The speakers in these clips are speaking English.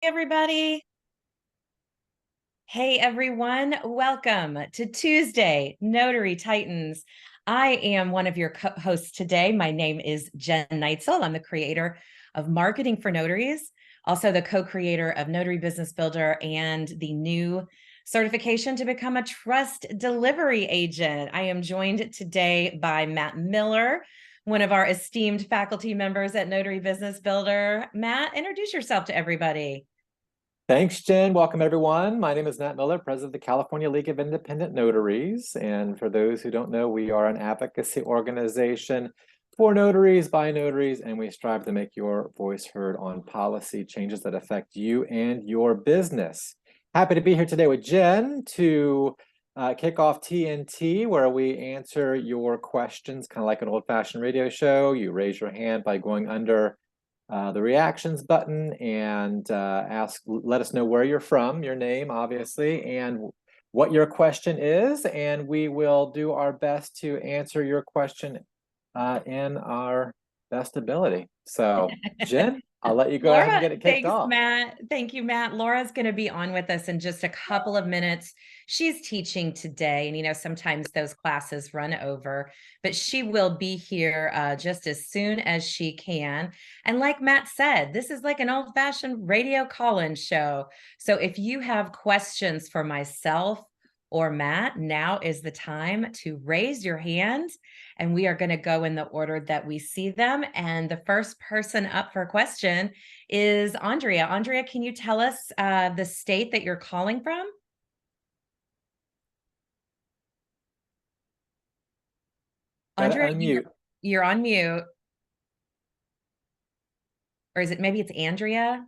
Everybody. Hey, everyone. Welcome to Tuesday, Notary Titans. I am one of your hosts today. My name is Jen Neitzel. I'm the creator of Marketing for Notaries, also the co-creator of Notary Business Builder and the new certification to become a trust delivery agent. I am joined today by Matt Miller, one of our esteemed faculty members at Notary Business Builder. Matt, introduce yourself to everybody. Thanks, Jen. Welcome, everyone. My name is Matt Miller, president of the California League of Independent Notaries. And for those who don't know, we are an advocacy organization for notaries, by notaries, and we strive to make your voice heard on policy changes that affect you and your business. Happy to be here today with Jen to kick off TNT, where we answer your questions, kind of like an old-fashioned radio show. You raise your hand by going under the reactions button and let us know where you're from, your name, obviously, and what your question is, and we will do our best to answer your question in our best ability. So, Jen, I'll let you go ahead and Laura, get it kicked thanks, off. Matt. Thank you, Matt. Laura's going to be on with us in just a couple of minutes. She's teaching today, and sometimes those classes run over, but she will be here just as soon as she can. And like Matt said, this is like an old-fashioned radio call-in show. So if you have questions for myself or Matt, now is the time to raise your hand, and we are going to go in the order that we see them. And the first person up for a question is Andrea. Andrea, can you tell us the state that you're calling from? Andrea, you're on mute. Or is it maybe it's Andrea?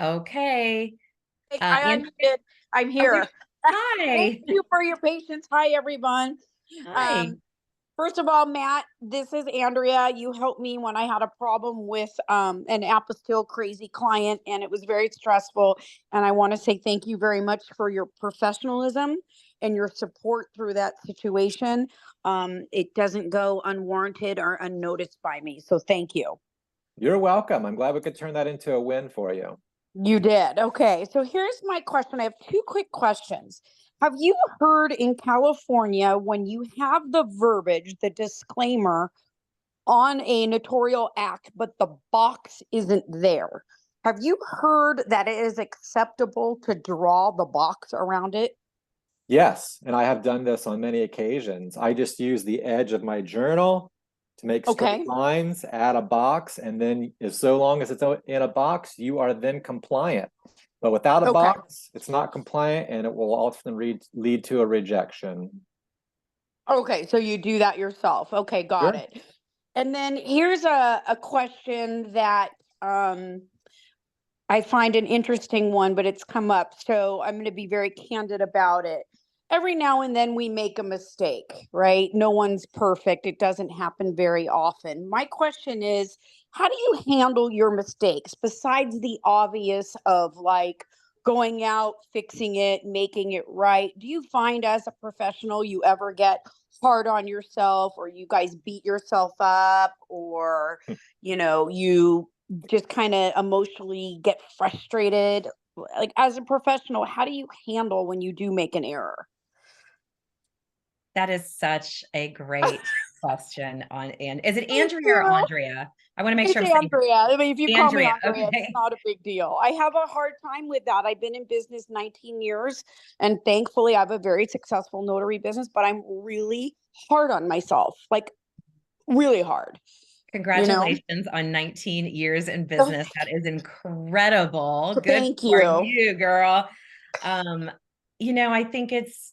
Okay. I unmuted. I'm here. Hi. Thank you for your patience. Hi, everyone. Hi. First of all, Matt, this is Andrea. You helped me when I had a problem with an apostille crazy client, and it was very stressful. And I want to say thank you very much for your professionalism and your support through that situation. It doesn't go unwarranted or unnoticed by me. So thank you. You're welcome. I'm glad we could turn that into a win for you. You did. Okay. So here's my question. I have two quick questions. Have you heard in California when you have the verbiage, the disclaimer on a notarial act, but the box isn't there? Have you heard that it is acceptable to draw the box around it? Yes, and I have done this on many occasions. I just use the edge of my journal to make straight lines, add a box, and then so long as it's in a box, you are then compliant. But without a box, it's not compliant, and it will often lead to a rejection. Okay, so you do that yourself. Okay, got it. And then here's a question that I find an interesting one, but it's come up. So I'm going to be very candid about it. Every now and then we make a mistake, right? No one's perfect. It doesn't happen very often. My question is, how do you handle your mistakes besides the obvious of like going out, fixing it, making it right? Do you find as a professional you ever get hard on yourself, or you guys beat yourself up, or, you just kind of emotionally get frustrated? Like, as a professional, how do you handle when you do make an error? That is such a great question. And is it Andrea or Andrea? I want to make sure I'm saying Andrea. I mean, if you call me Andrea, okay. It's not a big deal. I have a hard time with that. I've been in business 19 years, and thankfully I have a very successful notary business, but I'm really hard on myself, like really hard. Congratulations on 19 years in business. That is incredible. Good Thank for you. you, girl. I think it's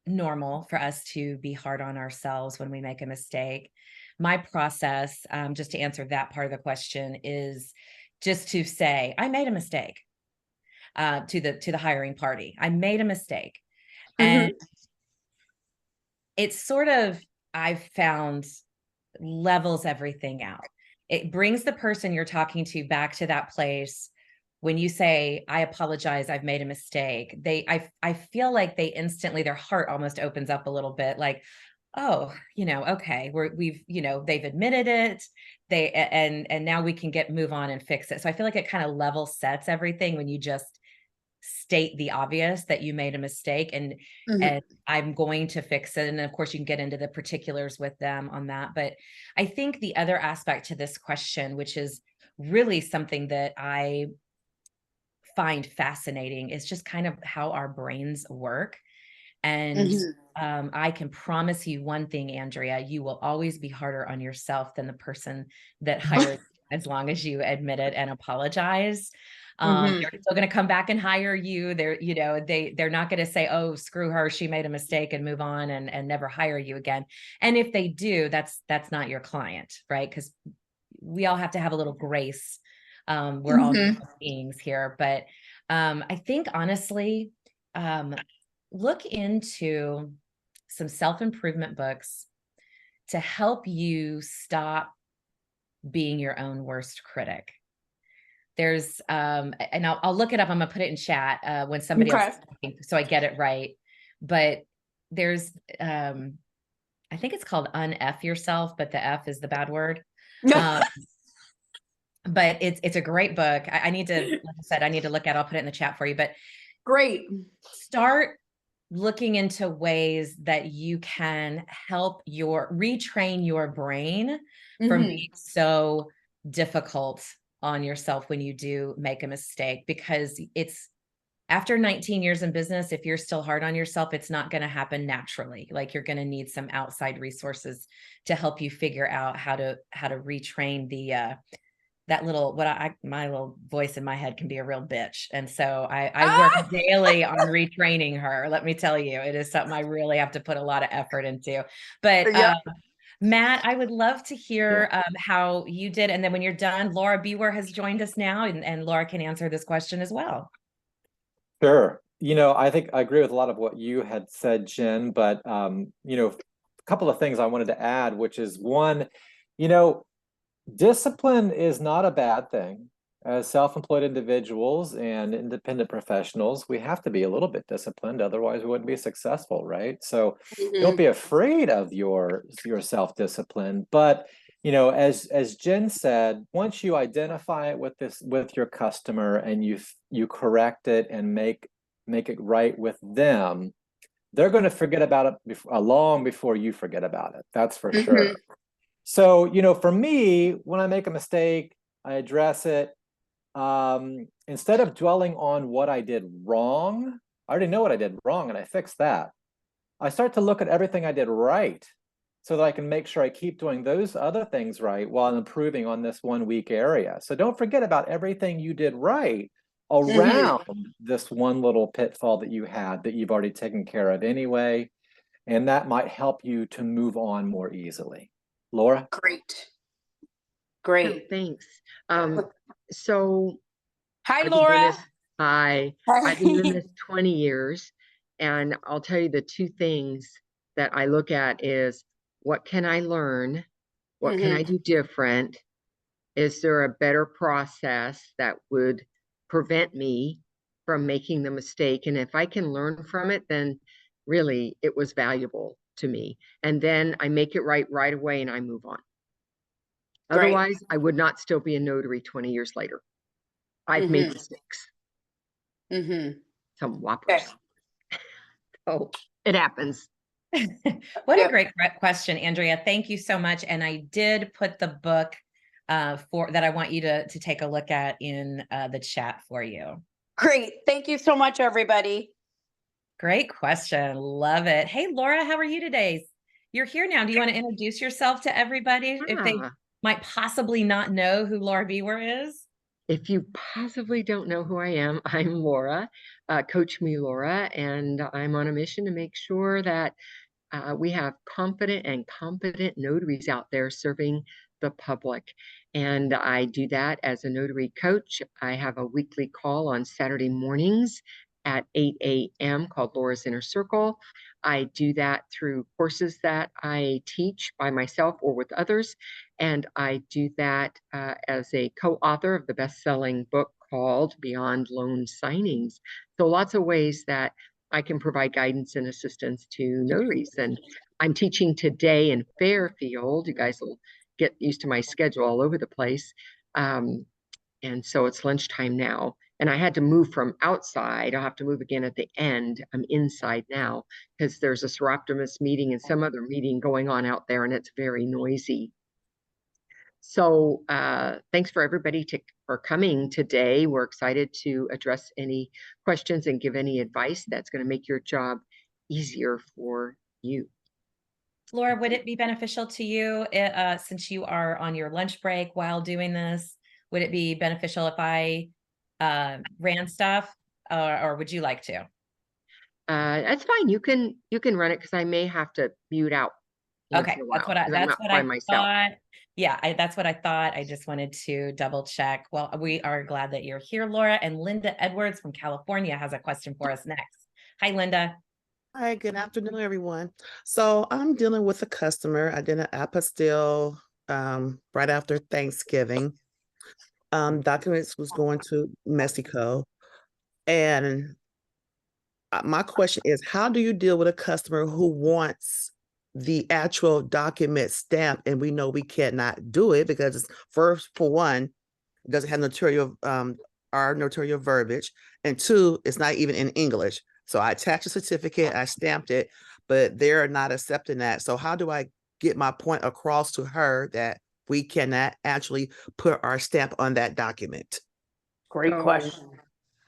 normal for us to be hard on ourselves when we make a mistake. My process, just to answer that part of the question, is just to say, I made a mistake to the hiring party. I made a mistake. And it's sort of, I've found, levels everything out. It brings the person you're talking to back to that place. When you say, I apologize, I've made a mistake, I feel like they instantly, their heart almost opens up a little bit, like, oh, okay, they've admitted it. And now we can move on and fix it. So I feel like it kind of level sets everything when you just state the obvious that you made a mistake and I'm going to fix it. And of course you can get into the particulars with them on that. But I think the other aspect to this question, which is really something that I find fascinating, is just kind of how our brains work. And I can promise you one thing, Andrea, you will always be harder on yourself than the person that hired you, as long as you admit it and apologize. They're still going to come back and hire you. They're not going to say, oh, screw her, she made a mistake, and move on and never hire you again. And if they do, that's not your client, right? Because we all have to have a little grace. We're all human beings here. But I think honestly, look into some self-improvement books to help you stop being your own worst critic. There's and I'll look it up. I'm gonna put it in chat when somebody else is talking, so I get it right. But there's I think it's called Un-F Yourself, but the F is the bad word. But it's a great book. I need to, like I said, I need to look at it. I'll put it in the chat for you. But Great. Start looking into ways that you can help retrain your brain from being so difficult on yourself when you do make a mistake, because it's after 19 years in business, if you're still hard on yourself, it's not going to happen naturally. Like, you're going to need some outside resources to help you figure out how to retrain that little, my little voice in my head can be a real bitch. And so I work daily on retraining her. Let me tell you, it is something I really have to put a lot of effort into. But Matt, I would love to hear how you did. And then when you're done, Laura Biewer has joined us now, and Laura can answer this question as well. Sure. I think I agree with a lot of what you had said, Jen, but a couple of things I wanted to add, which is one, discipline is not a bad thing. As self-employed individuals and independent professionals, we have to be a little bit disciplined, otherwise we wouldn't be successful, right? So don't be afraid of your self-discipline. But as Jen said, once you identify it with your customer and you correct it and make it right with them, they're going to forget about it long before you forget about it. That's for sure. So, for me, when I make a mistake, I address it. Instead of dwelling on what I did wrong, I already know what I did wrong and I fixed that. I start to look at everything I did right so that I can make sure I keep doing those other things right while improving on this one weak area. So don't forget about everything you did right around this one little pitfall that you had that you've already taken care of anyway. And that might help you to move on more easily. Laura? Great. Thanks. So hi, I've Laura. I've been doing this 20 years, and I'll tell you the two things that I look at is, what can I learn? What can I do different? Is there a better process that would prevent me from making the mistake? And if I can learn from it, then really it was valuable to me. And then I make it right away and I move on. Otherwise, I would not still be a notary 20 years later. I've made mistakes. Some whoppers. Oh, it happens. What a great question, Andrea. Thank you so much. And I did put the book that I want you to take a look at in the chat for you. Great. Thank you so much, everybody. Great question. Love it. Hey, Laura, how are you today? You're here now. Do you want to introduce yourself to everybody if they might possibly not know who Laura Biewer is? If you possibly don't know who I am, I'm Laura, Coach Me Laura, and I'm on a mission to make sure that we have confident and competent notaries out there serving the public. And I do that as a notary coach. I have a weekly call on Saturday mornings at 8 a.m. called Laura's Inner Circle. I do that through courses that I teach by myself or with others. And I do that as a co-author of the best-selling book called Beyond Loan Signings. So lots of ways that I can provide guidance and assistance to notaries. And I'm teaching today in Fairfield. You guys will get used to my schedule all over the place. And so it's lunchtime now. And I had to move from outside. I'll have to move again at the end. I'm inside now because there's a Seroptimus meeting and some other meeting going on out there, and it's very noisy. So thanks for everybody for coming today. We're excited to address any questions and give any advice that's going to make your job easier for you. Laura, would it be beneficial to you since you are on your lunch break while doing this? Would it be beneficial if I ran stuff, or would you like to? That's fine. You can run it because I may have to mute out. Okay, that's what I thought. Yeah, that's what I thought. I just wanted to double check. Well, we are glad that you're here, Laura. And Linda Edwards from California has a question for us next. Hi, Linda. Hi, good afternoon, everyone. So I'm dealing with a customer. I did an apostille right after Thanksgiving. Documents was going to Mexico. And my question is, how do you deal with a customer who wants the actual document stamped, and we know we cannot do it because it's, first, for one, it doesn't have notarial our notarial verbiage, and two, it's not even in English. So I attached a certificate, I stamped it, but they're not accepting that. So how do I get my point across to her that we cannot actually put our stamp on that document? Great question.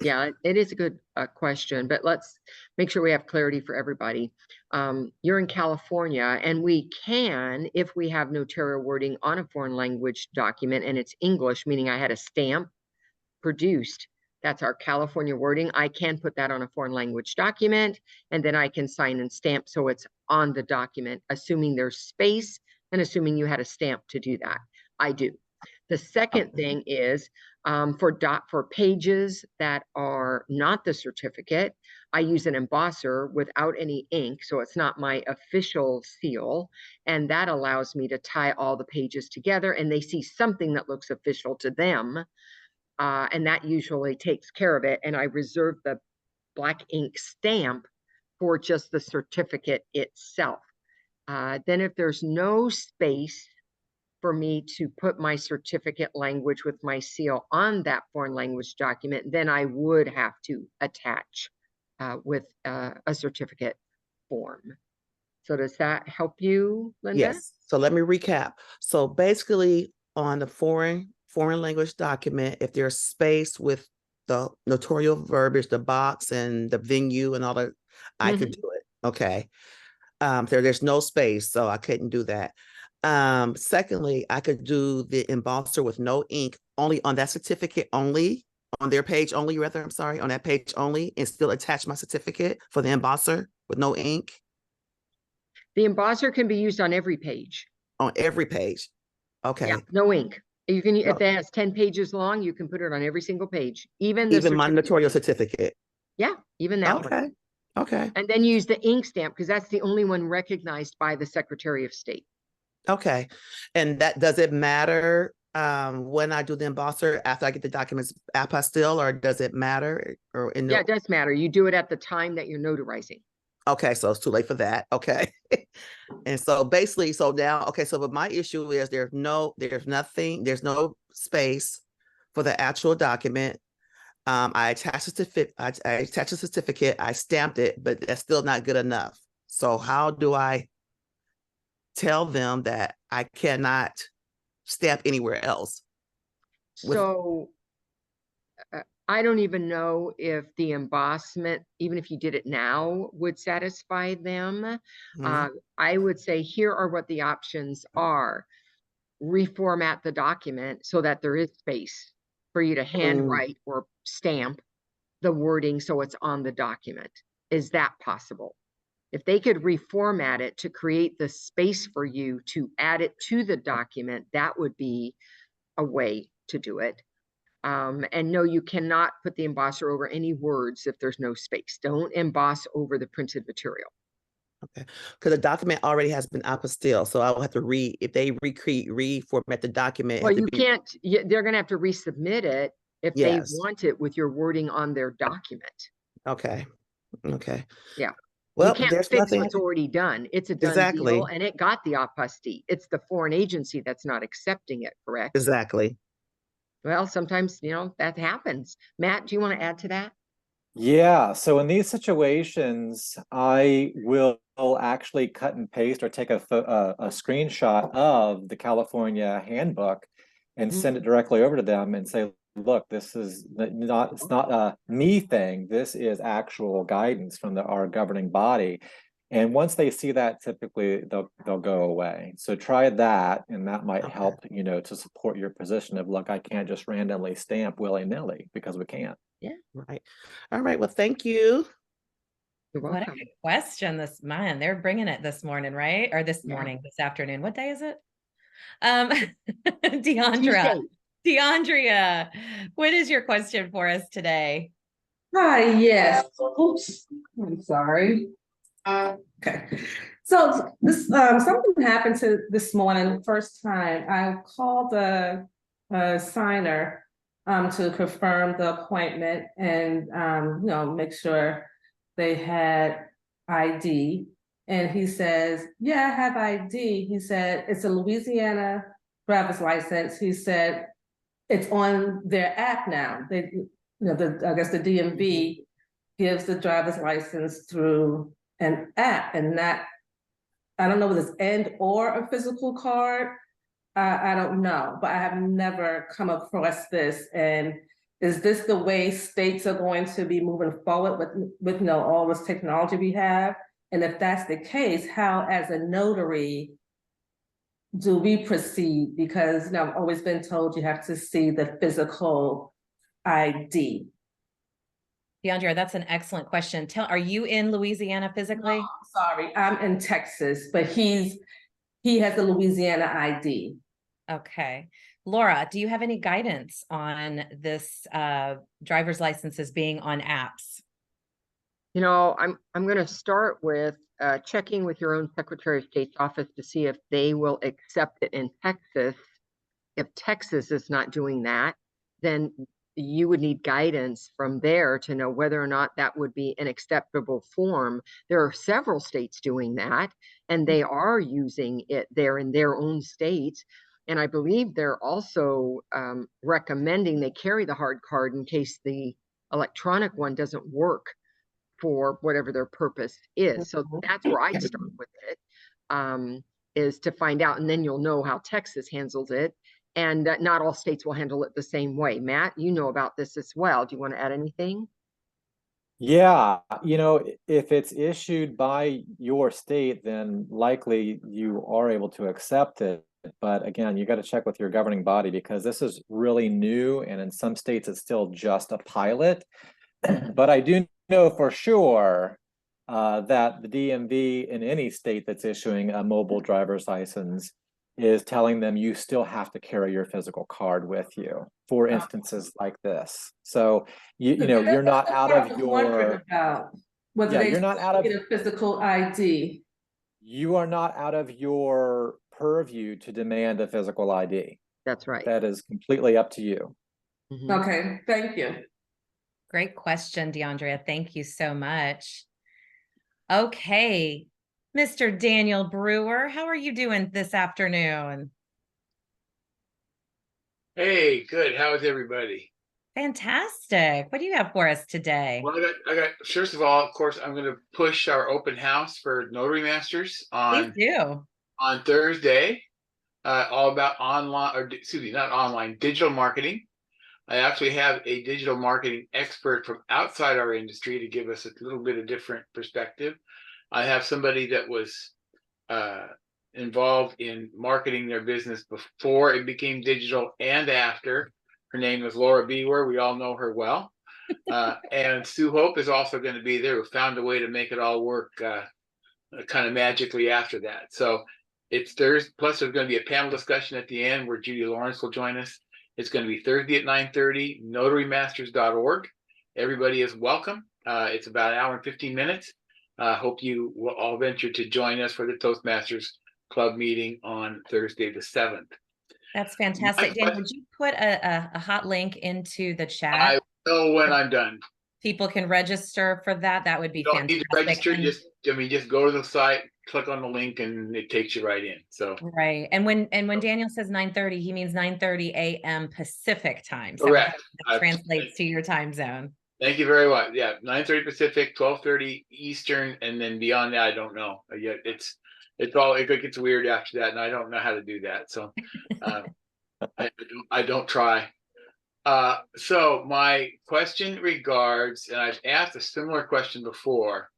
Yeah, it is a good question, but let's make sure we have clarity for everybody. You're in California, and we can, if we have notarial wording on a foreign language document and it's English, meaning I had a stamp produced, that's our California wording. I can put that on a foreign language document, and then I can sign and stamp so it's on the document, assuming there's space and assuming you had a stamp to do that. I do. The second thing is for pages that are not the certificate, I use an embosser without any ink, so it's not my official seal, and that allows me to tie all the pages together, and they see something that looks official to them, and that usually takes care of it, and I reserve the black ink stamp for just the certificate itself. Then if there's no space for me to put my certificate language with my seal on that foreign language document, then I would have to attach with a certificate form. So does that help you, Linda? Yes. So let me recap. So basically on the foreign language document, if there's space with the notarial verbiage, the box and the venue and all that, I could do it. Okay. There's no space, so I couldn't do that. Secondly, I could do the embosser with no ink, only on that certificate only, on their page only, rather, I'm sorry, on that page only, and still attach my certificate for the embosser with no ink. The embosser can be used on every page. On every page. Okay. Yeah, no ink. You can, if it has 10 pages long, you can put it on every single page, even my notarial certificate. Yeah, even that one. Okay. And then use the ink stamp because that's the only one recognized by the Secretary of State. Okay. And that, does it matter when I do the embosser after I get the documents apostille, or does it matter? Or yeah, it does matter. You do it at the time that you're notarizing. Okay, so it's too late for that. Okay. And so basically, so now, okay, so but my issue is there's no space for the actual document. I attached a certificate, I stamped it, but that's still not good enough. So how do I tell them that I cannot stamp anywhere else? So I don't even know if the embossment, even if you did it now, would satisfy them. I would say here are what the options are. Reformat the document so that there is space for you to handwrite or stamp the wording so it's on the document. Is that possible? If they could reformat it to create the space for you to add it to the document, that would be a way to do it. And no, you cannot put the embosser over any words if there's no space. Don't emboss over the printed material. Okay, because the document already has been apostille, so I will have to if they reformat the document. Well, you can't, they're going to have to resubmit it if they want it with your wording on their document. Okay. Okay. Yeah. Well, you can't there's fix nothing. what's already done. It's a done Exactly. deal, and it got the apostille. It's the foreign agency that's not accepting it, correct? Exactly. Well, sometimes, that happens. Matt, do you want to add to that? Yeah, so in these situations, I will actually cut and paste or take a screenshot of the California handbook and send it directly over to them and say, look, this is it's not a me thing. This is actual guidance from our governing body. And once they see that, typically they'll go away. So try that, and that might Okay. help, to support your position of, look, I can't just randomly stamp willy-nilly, because we can't. Yeah. Right. All right. Well, thank you. You're What a welcome. good question. They're bringing it this morning, right? Or this Yeah. morning, this afternoon. What day is it? Deandra, Tuesday. Deandria, what is your question for us today? Hi, yes. Oops, I'm sorry. Okay. So this something happened to this morning, first time. I called the signer to confirm the appointment and make sure they had ID. And he says, yeah, I have ID. He said, it's a Louisiana driver's license. He said, it's on their app now. I guess the DMV gives the driver's license through an app and not, I don't know whether it's and or a physical card. I don't know, but I have never come across this. And is this the way states are going to be moving forward with all this technology we have? And if that's the case, how as a notary do we proceed? Because I've always been told you have to see the physical ID. Deandra, that's an excellent question. Are you in Louisiana physically? No, sorry, I'm in Texas, but he has a Louisiana ID. Okay. Laura, do you have any guidance on this driver's licenses being on apps? I'm going to start with checking with your own Secretary of State's office to see if they will accept it in Texas. If Texas is not doing that, then you would need guidance from there to know whether or not that would be an acceptable form. There are several states doing that, and they are using it there in their own states. And I believe they're also recommending they carry the hard card in case the electronic one doesn't work for whatever their purpose is. So that's where I start with it, is to find out, and then you'll know how Texas handles it. And not all states will handle it the same way. Matt, you know about this as well. Do you want to add anything? Yeah, if it's issued by your state, then likely you are able to accept it. But again, you got to check with your governing body, because this is really new, and in some states it's still just a pilot. But I do know for sure that the DMV in any state that's issuing a mobile driver's license is telling them you still have to carry your physical card with you for instances like this. So you're not out of your you're not out of get a physical ID. You are not out of your purview to demand a physical ID. That's right. That is completely up to you. Okay, thank you. Great question, Deandra. Thank you so much. Okay, Mr. Daniel Brewer, how are you doing this afternoon? Hey, good. How is everybody? Fantastic. What do you have for us today? Well, I got. First of all, of course, I'm going to push our open house for Notary Masters Please do. on Thursday. All about online, or excuse me, not online, digital marketing. I actually have a digital marketing expert from outside our industry to give us a little bit of different perspective. I have somebody that was involved in marketing their business before it became digital and after. Her name is Laura Biewer. We all know her well. And Sue Hope is also going to be there, who found a way to make it all work kind of magically after that. So it's Thursday. Plus, there's going to be a panel discussion at the end where Judy Lawrence will join us. It's going to be Thursday at 9:30, notarymasters.org. Everybody is welcome. It's about an hour and 15 minutes. Hope you will all venture to join us for the Toastmasters Club meeting on Thursday the 7th. That's fantastic. Dan, would you put a hot link into the chat? I will when I'm done. people can register for that, that would be You don't need to fantastic. register, And- just go to the site, click on the link, and it takes you right in. So right. And when Daniel says 9:30, he means 9:30 a.m. Pacific time. So correct. that translates to your time zone. Thank you very much. Yeah, 9:30 Pacific, 12:30 Eastern, and then beyond that, I don't know. Yeah, it's all, it gets weird after that, and I don't know how to do that. So I don't try. So my question regards, and I've asked a similar question before,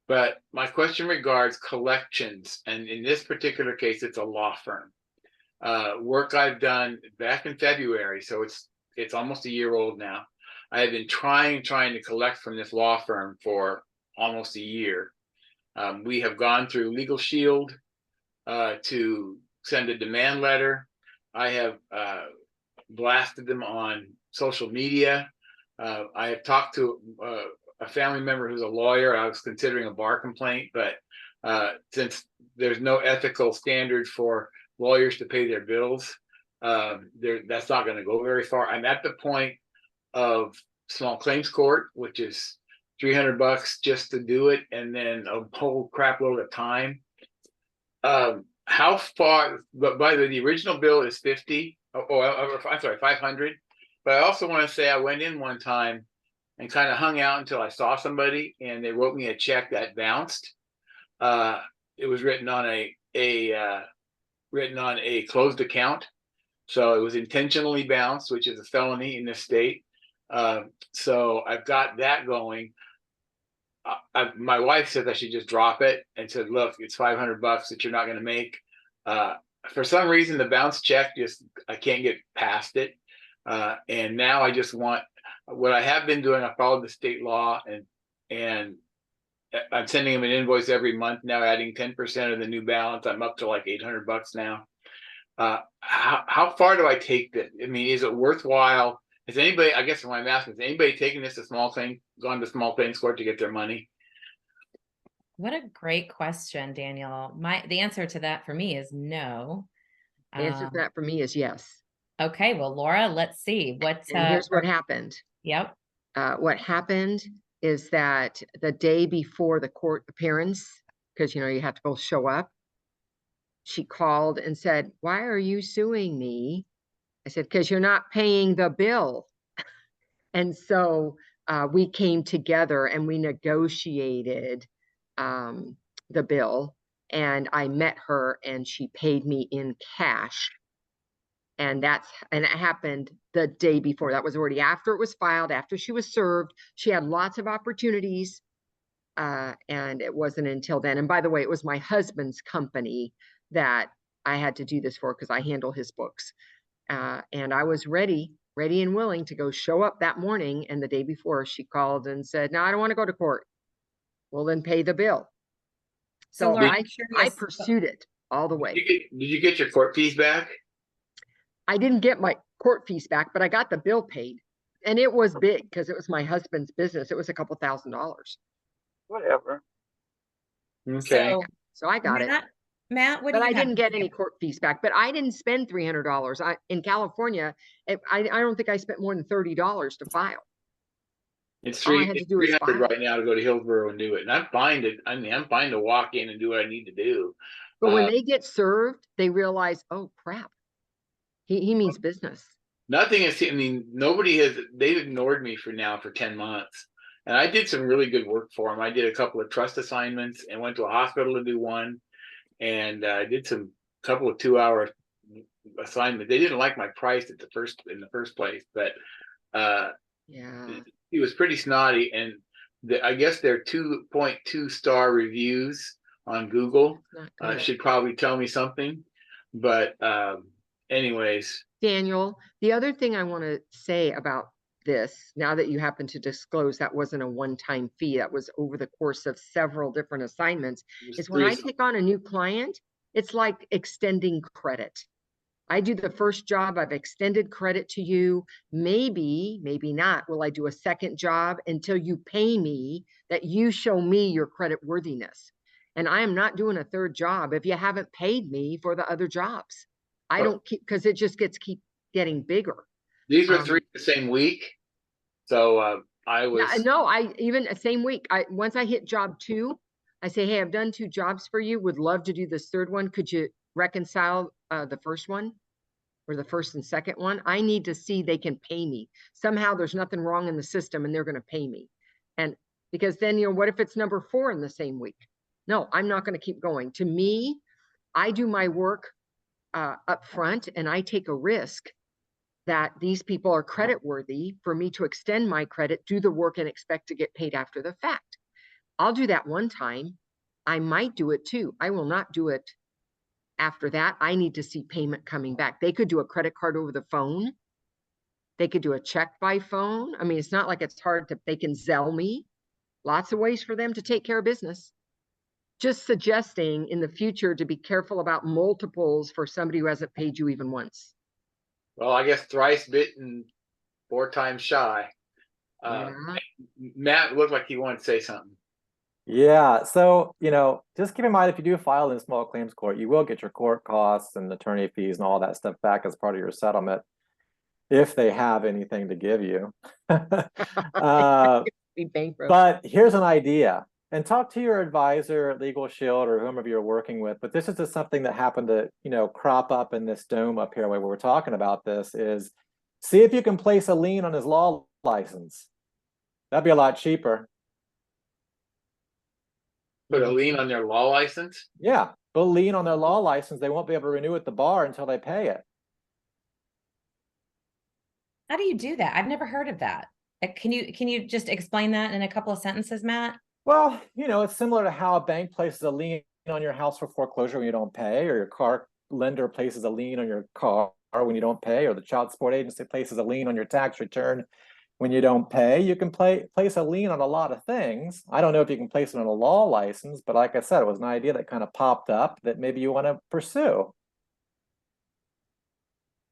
but my question regards collections, and in this particular case, it's a law firm. Work I've done back in February, so it's almost a year old now. I have been trying to collect from this law firm for almost a year. We have gone through Legal Shield to send a demand letter. I have blasted them on social media. I have talked to a family member who's a lawyer. I was considering a bar complaint, but since there's no ethical standard for lawyers to pay their bills, that's not going to go very far. I'm at the point of small claims court, which is $300 just to do it, and then a whole crap load of time. How far? But by the original bill is 50. I'm sorry, 500. But I also want to say I went in one time and kind of hung out until I saw somebody, and they wrote me a check that bounced. It was written on a closed account, so it was intentionally bounced, which is a felony in this state. So I've got that going. My wife said I should just drop it, and said, "Look, it's $500 that you're not going to make." For some reason, the bounce check I can't get past it, and now I just want what I have been doing. I followed the state law, and I'm sending them an invoice every month now, adding 10% of the new balance. I'm up to like $800 now. How far do I take this? I mean, is it worthwhile? Is anybody, I guess what I'm asking, is anybody taking this to gone to small claims court to get their money? What a great question, Daniel. The answer to that for me is no. The answer to that for me is yes. Okay, well, Laura, let's see what. And here's what happened. Yep. What happened is that the day before the court appearance, because you have to both show up, she called and said, "Why are you suing me?" I said, "Because you're not paying the bill." And so we came together and we negotiated the bill, and I met her and she paid me in cash. And it happened the day before. That was already after it was filed, after she was served. She had lots of opportunities, and it wasn't until then. And by the way, it was my husband's company that I had to do this for, because I handle his books. And I was ready and willing to go show up that morning. And the day before, she called and said, "No, I don't want to go to court." Well, then pay the bill. So Laura, I pursued it all the way. Did you get your court fees back? I didn't get my court fees back, but I got the bill paid. And it was big because it was my husband's business. It was a couple $1,000s. Whatever. Okay. So I got it. Matt, what do But you I didn't get any court fees back. But I didn't spend $300. In California, I don't think I spent more than $30 to file. It's All I had to do was 300 file. right now to go to Hillsborough and do it. And I'm fine to walk in and do what I need to do. But when they get served, they realize, oh crap, he means business. Nothing is, they've ignored me for 10 months. And I did some really good work for them. I did a couple of trust assignments and went to a hospital to do one. And I did couple of 2-hour assignments. They didn't like my price in the first place, but he was pretty snotty. And I guess their 2.2 star reviews on Google should probably tell me something. But anyways. Daniel, the other thing I want to say about this, now that you happen to disclose that wasn't a one-time fee, that was over the course of several different assignments, is when I take on a new client, it's like extending credit. I do the first job, I've extended credit to you. Maybe not, will I do a second job until you pay me, that you show me your credit worthiness. And I am not doing a third job if you haven't paid me for the other jobs. I don't keep, because it just keep getting bigger. These were 3 the same week. So I was No, I even same week. Once I hit job 2, I say, hey, I've done 2 jobs for you. Would love to do this 3rd one. Could you reconcile the first one or the first and second one? I need to see they can pay me. Somehow there's nothing wrong in the system and they're going to pay me. And because then, what if it's number 4 in the same week? No, I'm not going to keep going. To me, I do my work up front and I take a risk that these people are credit worthy for me to extend my credit, do the work, and expect to get paid after the fact. I'll do that one time. I might do it 2. I will not do it after that. I need to see payment coming back. They could do a credit card over the phone. They could do a check by phone. I mean, it's not like it's hard to, they can Zelle me. Lots of ways for them to take care of business. Just suggesting in the future to be careful about multiples for somebody who hasn't paid you even once. Well, I guess thrice bitten, 4 times shy. Yeah. Matt looked like he wanted to say something. Yeah, so just keep in mind, if you do file in small claims court, you will get your court costs and attorney fees and all that stuff back as part of your settlement, if they have anything to give you. Be bankrupt. But here's an idea, and talk to your advisor at Legal Shield or whomever you're working with. But this is just something that happened to crop up in this dome up here where we're talking about this. Is see if you can place a lien on his law license. That'd be a lot cheaper. Put a lien on their law license? Yeah, put a lien on their law license. They won't be able to renew at the bar until they pay it. How do you do that? I've never heard of that. Can you just explain that in a couple of sentences, Matt? Well, it's similar to how a bank places a lien on your house for foreclosure when you don't pay, or your car lender places a lien on your car when you don't pay, or the child support agency places a lien on your tax return when you don't pay. You can place a lien on a lot of things. I don't know if you can place it on a law license, but like I said, it was an idea that kind of popped up that maybe you want to pursue.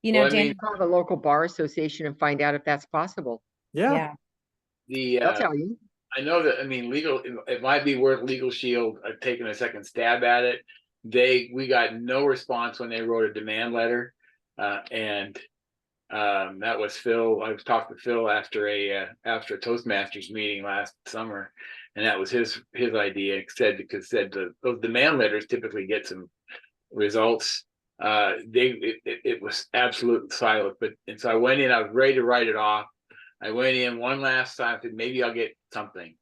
Well, Dan, Call the local bar association and find out if that's possible. Yeah. They'll tell you. I know that, legal, it might be worth Legal Shield taking a second stab at it. We got no response when they wrote a demand letter. And that was Phil. I was talking to Phil after a Toastmasters meeting last summer, and that was his idea. Said those demand letters typically get some results. It was absolute silent. And so I went in. I was ready to write it off. I went in one last time. Said maybe I'll get something,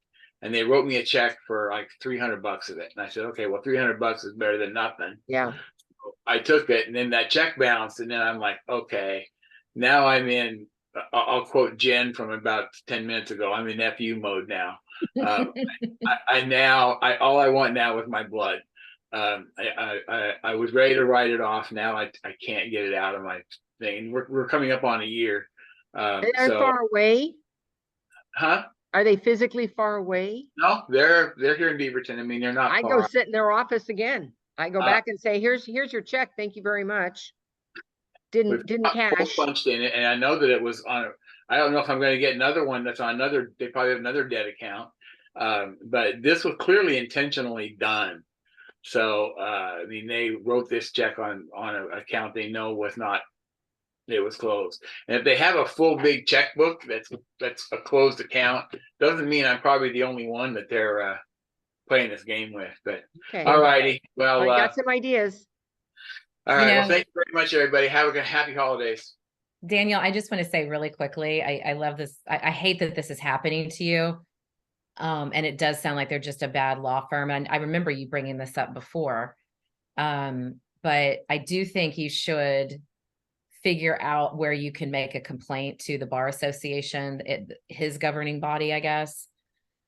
and they wrote me a check for like $300 of it. And I said, okay, well, $300 is better than nothing. Yeah. So I took it, and then that check bounced, and then I'm like, okay, now I'm in. I'll quote Jen from about 10 minutes ago. I'm in FU mode now. All I want now is my blood. I was ready to write it off. Now I can't get it out of my thing. We're coming up on a year. They're far away. Huh? Are they physically far away? No, they're here in Beaverton. They're not. I far. go sit in their office again. I go back and say, here's your check. Thank you very much. Didn't cash. Punched in it, and I know that it was on. I don't know if I'm going to get another one that's on another. They probably have another debt account. But this was clearly intentionally done. So they wrote this check on an account they know was not. It was closed. And if they have a full big checkbook that's a closed account, doesn't mean I'm probably the only one that they're playing this game with. But okay. All righty. Well, I got some ideas. All right. Well, thank you very much, everybody. Have a happy holidays. Daniel, I just want to say really quickly, I love this. I hate that this is happening to you. And it does sound like they're just a bad law firm. And I remember you bringing this up before. But I do think you should figure out where you can make a complaint to the bar association, his governing body, I guess,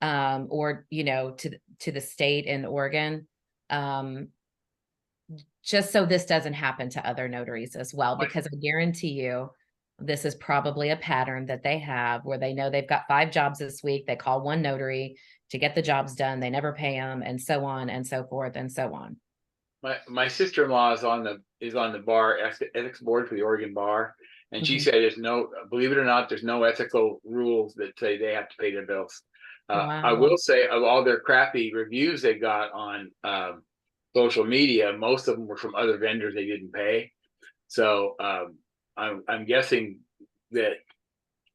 or, to the state in Oregon, just so this doesn't happen to other notaries as well, because I guarantee you, this is probably a pattern that they have where they know they've got 5 jobs this week. They call one notary to get the jobs done. They never pay them, and so on and so forth and so on. My sister-in-law is on the bar ethics board for the Oregon bar, and she said there's no, believe it or not, there's no ethical rules that say they have to pay their bills. Wow. I will say, of all their crappy reviews they got on social media, most of them were from other vendors they didn't pay. So I'm guessing that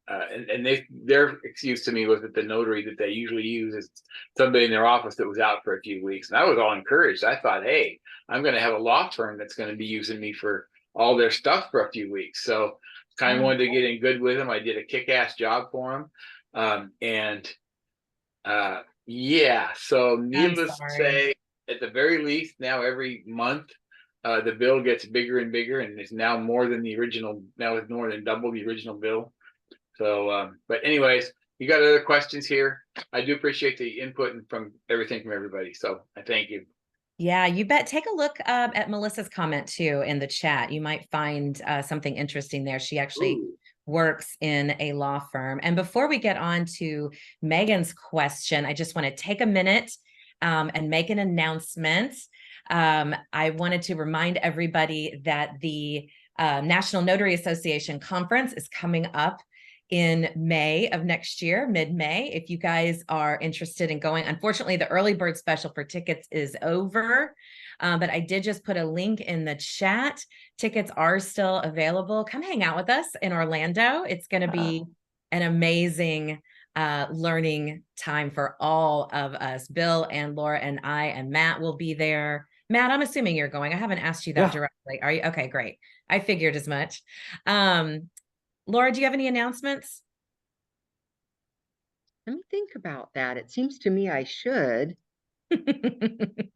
their excuse to me was that the notary that they usually use is somebody in their office that was out for a few weeks. And I was all encouraged. I thought, hey, I'm going to have a law firm that's going to be using me for all their stuff for a few weeks. So kind of wanted to get in good with them. I did a kick-ass job for them. Yeah, so needless to say, at the very least, now every month, the bill gets bigger and bigger, and it's now more than the original. Now it's more than double the original bill. So, but anyways, you got other questions here? I do appreciate the input and from everything from everybody. So I thank you. Yeah, you bet. Take a look at Melissa's comment too in the chat. You might find something interesting there. She actually works in a law firm. And before we get on to Megan's question, I just want to take a minute and make an announcement. I wanted to remind everybody that the National Notary Association Conference is coming up in May of next year, mid-May. If you guys are interested in going, unfortunately, the early bird special for tickets is over, but I did just put a link in the chat. Tickets are still available. Come hang out with us in Orlando. It's going to be an amazing learning time for all of us. Bill and Laura and I and Matt will be there. Matt, I'm assuming you're going. I haven't asked you that directly. Are you? Okay, great. I figured as much. Laura, do you have any announcements? Let me think about that. It seems to me I should.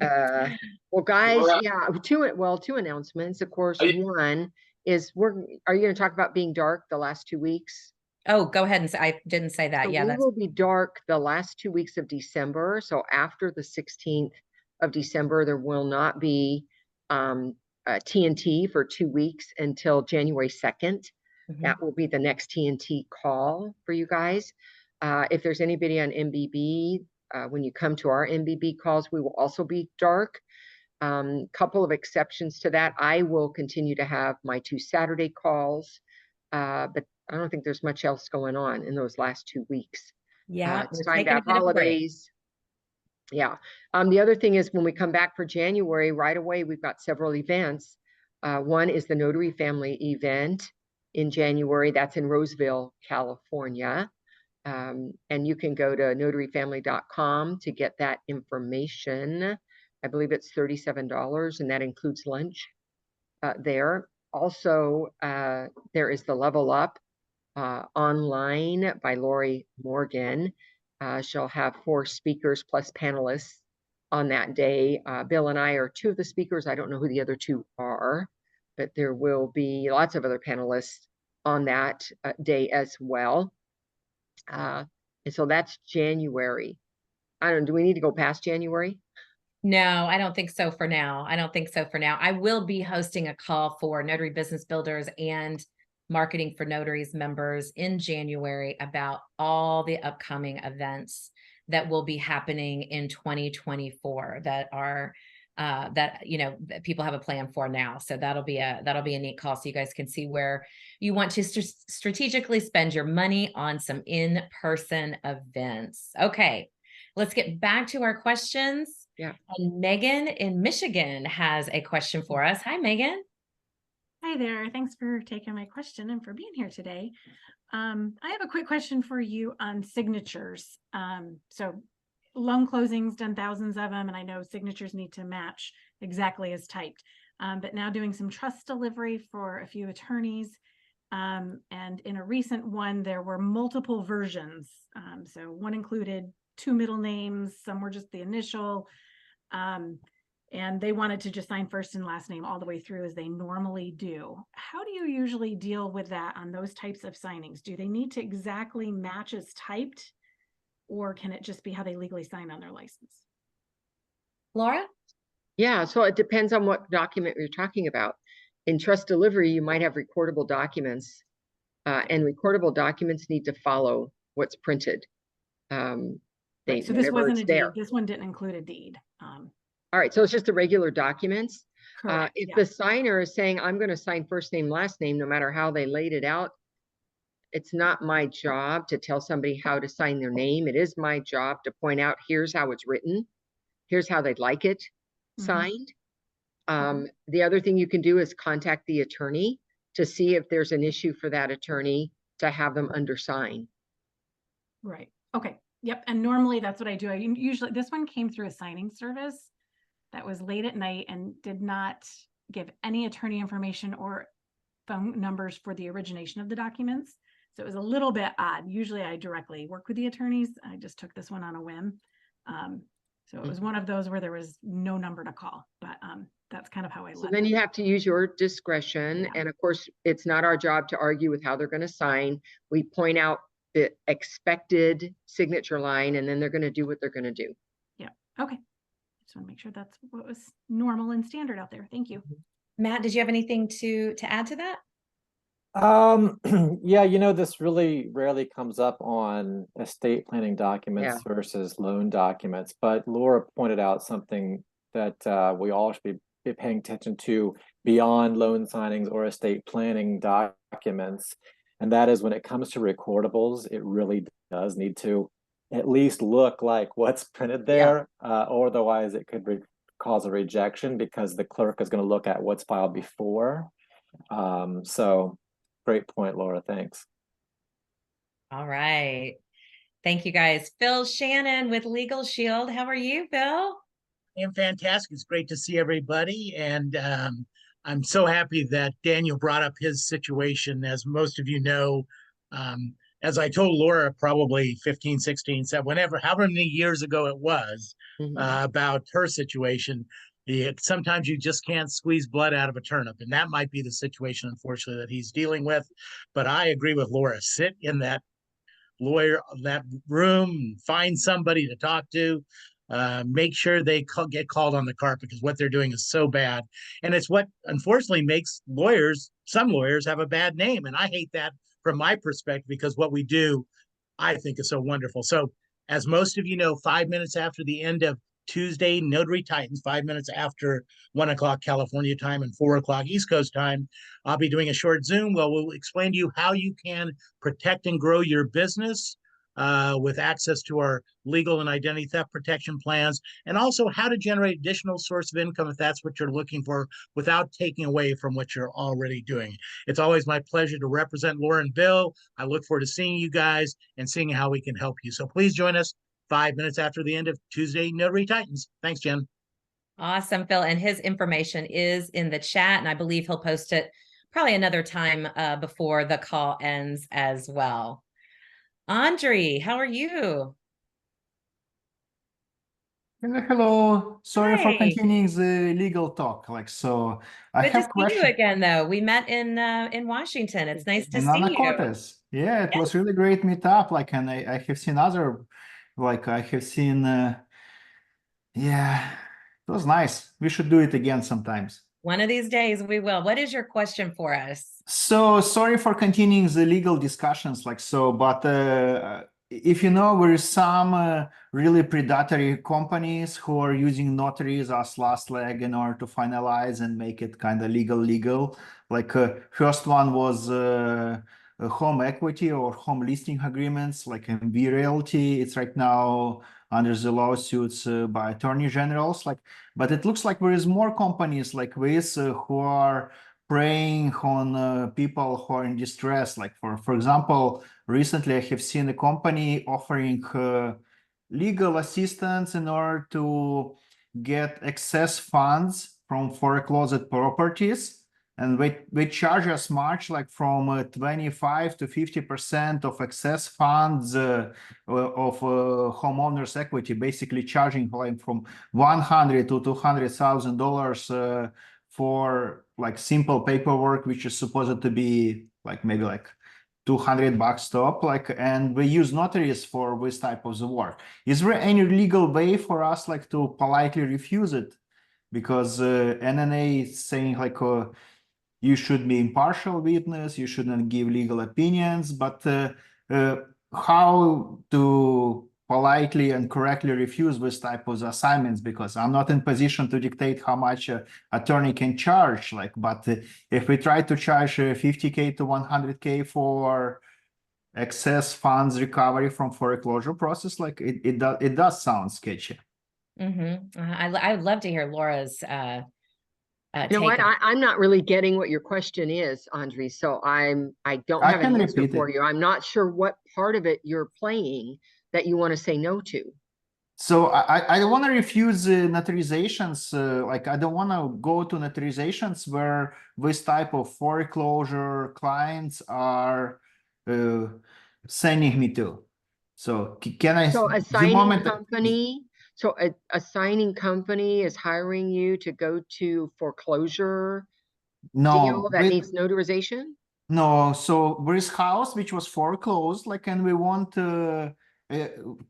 Well, guys, yeah, two announcements. Of course, one is are you going to talk about being dark the last 2 weeks? Oh, go ahead and say, I didn't say that. So yeah, we will be dark the last 2 weeks of December. So after the 16th of December, there will not be TNT for 2 weeks until January 2nd. That will be the next TNT call for you guys. If there's anybody on MBB, when you come to our MBB calls, we will also be dark. Couple of exceptions to that. I will continue to have my 2 Saturday calls, but I don't think there's much else going on in those last 2 weeks. Yeah, it's time to have holidays. Yeah. The other thing is when we come back for January, right away, we've got several events. One is the Notary Family event in January. That's in Roseville, California. And you can go to notaryfamily.com to get that information. I believe it's $37, and that includes lunch there. Also, there is the Level Up online by Lori Morgan. She'll have 4 speakers plus panelists on that day. Bill and I are 2 of the speakers. I don't know who the other 2 are, but there will be lots of other panelists on that day as well. And so that's January. I don't know, do we need to go past January? No, I don't think so for now. I will be hosting a call for Notary Business Builders and Marketing for Notaries members in January about all the upcoming events that will be happening in 2024 that are that that people have a plan for now. So that'll be a neat call, so you guys can see where you want to strategically spend your money on some in-person events. Okay, let's get back to our questions. Yeah. And Megan in Michigan has a question for us. Hi, Megan. Hi there. Thanks for taking my question and for being here today. I have a quick question for you on signatures. So loan closings, done thousands of them, and I know signatures need to match exactly as typed. But now doing some trust delivery for a few attorneys. And in a recent one, there were multiple versions. So one included 2 middle names, some were just the initial. And they wanted to just sign first and last name all the way through as they normally do. How do you usually deal with that on those types of signings? Do they need to exactly match as typed, or can it just be how they legally sign on their license? Laura? Yeah, so it depends on what document you're talking about. In trust delivery, you might have recordable documents, and recordable documents need to follow what's printed. Right, so this wasn't a deed. This one didn't include a deed. All right, so it's just the regular documents. Correct, if the signer is saying, I'm going to sign first name, last name, no matter how they laid it out, it's not my job to tell somebody how to sign their name. It is my job to point out, here's how it's written. Here's how they'd like it signed. The other thing you can do is contact the attorney to see if there's an issue for that attorney to have them undersign. Right. Okay. Yep. And normally that's what I do. I usually, this one came through a signing service that was late at night and did not give any attorney information or phone numbers for the origination of the documents. So it was a little bit odd. Usually I directly work with the attorneys. I just took this one on a whim. So it was one of those where there was no number to call, but that's kind of how I So let then them. you have to use your discretion. Yeah. And of course, it's not our job to argue with how they're going to sign. We point out the expected signature line, and then they're going to do what they're going to do. Yeah. Okay. Just want to make sure that's what was normal and standard out there. Thank you. Matt, did you have anything to add to that? Yeah, this really rarely comes up on estate planning documents versus loan documents, but Laura pointed out something that we all should be paying attention to beyond loan signings or estate planning documents. And that is when it comes to recordables, it really does need to at least look like what's printed there, or otherwise it could cause a rejection because the clerk is going to look at what's filed before. So great point, Laura. Thanks. All right. Thank you, guys. Phil Shannon with Legal Shield. How are you, Phil? I'm fantastic. It's great to see everybody. And I'm so happy that Daniel brought up his situation. As most of you know, as I told Laura probably 15, 16, however many years ago it was, about her situation, sometimes you just can't squeeze blood out of a turnip. And that might be the situation, unfortunately, that he's dealing with. But I agree with Laura. Sit in that room, find somebody to talk to. Make sure they get called on the carpet, because what they're doing is so bad. And it's what unfortunately makes some lawyers have a bad name. And I hate that from my perspective, because what we do, I think, is so wonderful. So as most of you know, 5 minutes after the end of Tuesday, Notary Titans, 5 minutes after 1 o'clock California time and 4 o'clock East Coast time, I'll be doing a short Zoom where we'll explain to you how you can protect and grow your business with access to our legal and identity theft protection plans, and also how to generate additional source of income if that's what you're looking for, without taking away from what you're already doing. It's always my pleasure to represent Laura and Bill. I look forward to seeing you guys and seeing how we can help you. So please join us 5 minutes after the end of Tuesday Notary Titans. Thanks, Jen. Awesome, Phil. And his information is in the chat, and I believe he'll post it probably another time before the call ends as well. Andre, how are you? Hello. Sorry for Hi. continuing the legal talk. I Good have to see question. you again, though. We met in Washington. It's nice to In see you. Anacortes. Yeah, it was really great meetup. And I have seen other, I have seen, yeah, it was nice. We should do it again sometimes. One of these days we will. What is your question for us? So sorry for continuing the legal discussions but if you know, there is some really predatory companies who are using notaries as last leg in order to finalize and make it kind of legal. First one was home equity or home listing agreements, like MV Realty. It's right now under the lawsuits by attorney generals. But it looks like there is more companies like this who are preying on people who are in distress. For example, recently I have seen a company offering legal assistance in order to get excess funds from foreclosed properties, and they charge as much from 25 to 50% of excess funds of homeowners equity, basically charging from $100,000 to $200,000 for simple paperwork, which is supposed to be maybe $200 top, and we use notaries for this type of the work. Is there any legal way for us to politely refuse it? Because NNA is saying you should be impartial witness, you shouldn't give legal opinions, but how to politely and correctly refuse this type of assignments? Because I'm not in position to dictate how much attorney can charge. But if we try to charge $50K to $100K for excess funds recovery from foreclosure process, it does sound sketchy. I would love to hear Laura's You know what? take. I'm not really getting what your question is, Andre. So I don't I have can an answer repeat for it. you. I'm not sure what part of it you're playing that you want to say no to. So I don't want to refuse notarizations. Like I don't want to go to notarizations where this type of foreclosure clients are sending me to. So can I? So a The signing moment company, so a signing company is hiring you to go to foreclosure deal no, that needs notarization? no. So there is house which was foreclosed, like, and we want a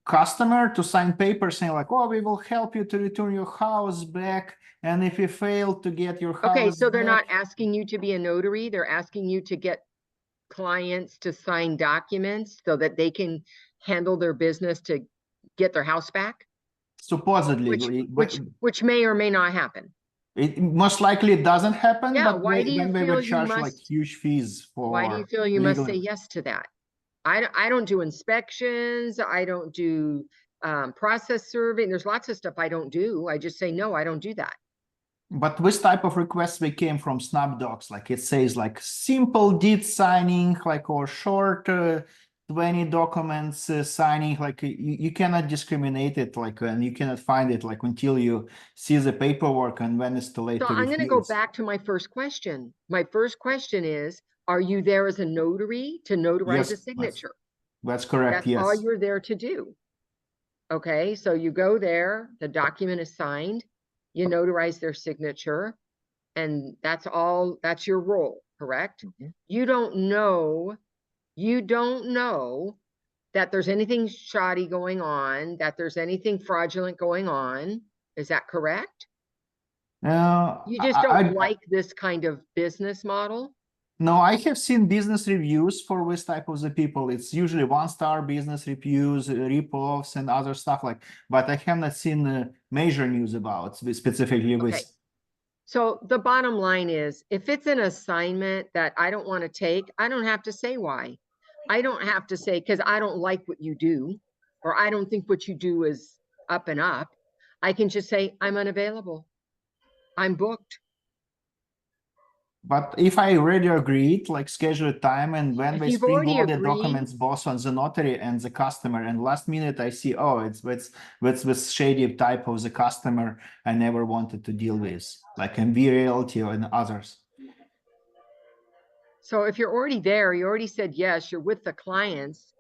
customer to sign paper saying like, oh, we will help you to return your house back, and if you fail to get your Okay, house so they're back, not asking you to be a notary. They're asking you to get clients to sign documents so that they can handle their business to get their house back, supposedly, which may or may not happen. it most likely it doesn't happen, Yeah, but why do you when they feel would you charge like must, huge fees why do you for feel you must legal. say yes to that? I don't do inspections. I don't do process serving. There's lots of stuff I don't do. I just say, no, I don't do that. But this type of requests they came from SnapDocs, like it says like simple deed signing, like or short 20 documents signing, like you cannot discriminate it, like, and you cannot find it like until you see the paperwork and when it's too late So to I'm going to go refuse. back to my first question. My first question is, are you there as a notary to notarize Yes, a signature? that's correct. That's all Yes. you're there to do. Okay, so you go there, the document is signed, you notarize their signature, and that's all, that's your role, correct? You don't know that there's anything shoddy going on, that there's anything fraudulent going on. Is that correct? You just don't like this kind of business model? No, I have seen business reviews for this type of the people. It's usually 1-star business reviews, rip-offs, and other stuff like. But I have not seen major news about specifically Okay. with. So the bottom line is, if it's an assignment that I don't want to take, I don't have to say why. I don't have to say because I don't like what you do, or I don't think what you do is up and up. I can just say I'm unavailable. I'm booked. But if I already agreed, like schedule a time, and when If they you've already springboard the agreed, documents both on the notary and the customer, and last minute I see, oh, it's with shady type of the customer I never wanted to deal with, like MV Realty and others. so if you're already there, you already said yes, you're with the clients.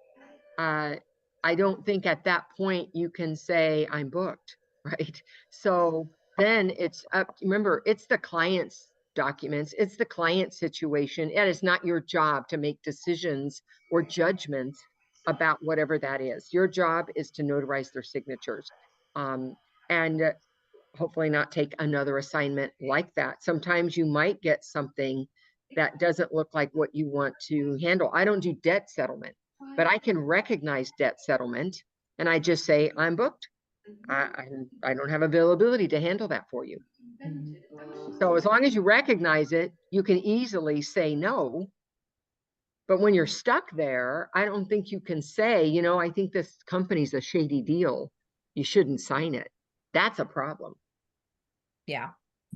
I don't think at that point you can say I'm booked, right? So then it's up, remember, it's the client's documents, it's the client situation, and it's not your job to make decisions or judgments about whatever that is. Your job is to notarize their signatures, and hopefully not take another assignment like that. Sometimes you might get something that doesn't look like what you want to handle. I don't do debt settlement, but I can recognize debt settlement, and I just say I'm booked. I don't have availability to handle that for you. So as long as you recognize it, you can easily say no. But when you're stuck there, I don't think you can say, you know, I think this company's a shady deal. You shouldn't sign it. That's a problem. Yeah.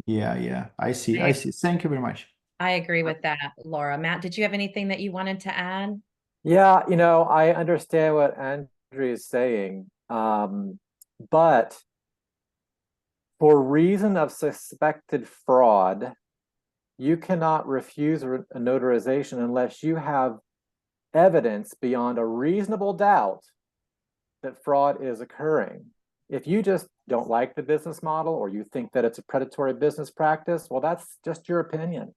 Yeah. I see. Thank you very much. I agree with that, Laura. Matt, did you have anything that you wanted to add? Yeah, I understand what Andrea is saying, but for reason of suspected fraud, you cannot refuse a notarization unless you have evidence beyond a reasonable doubt that fraud is occurring. If you just don't like the business model or you think that it's a predatory business practice, well, that's just your opinion.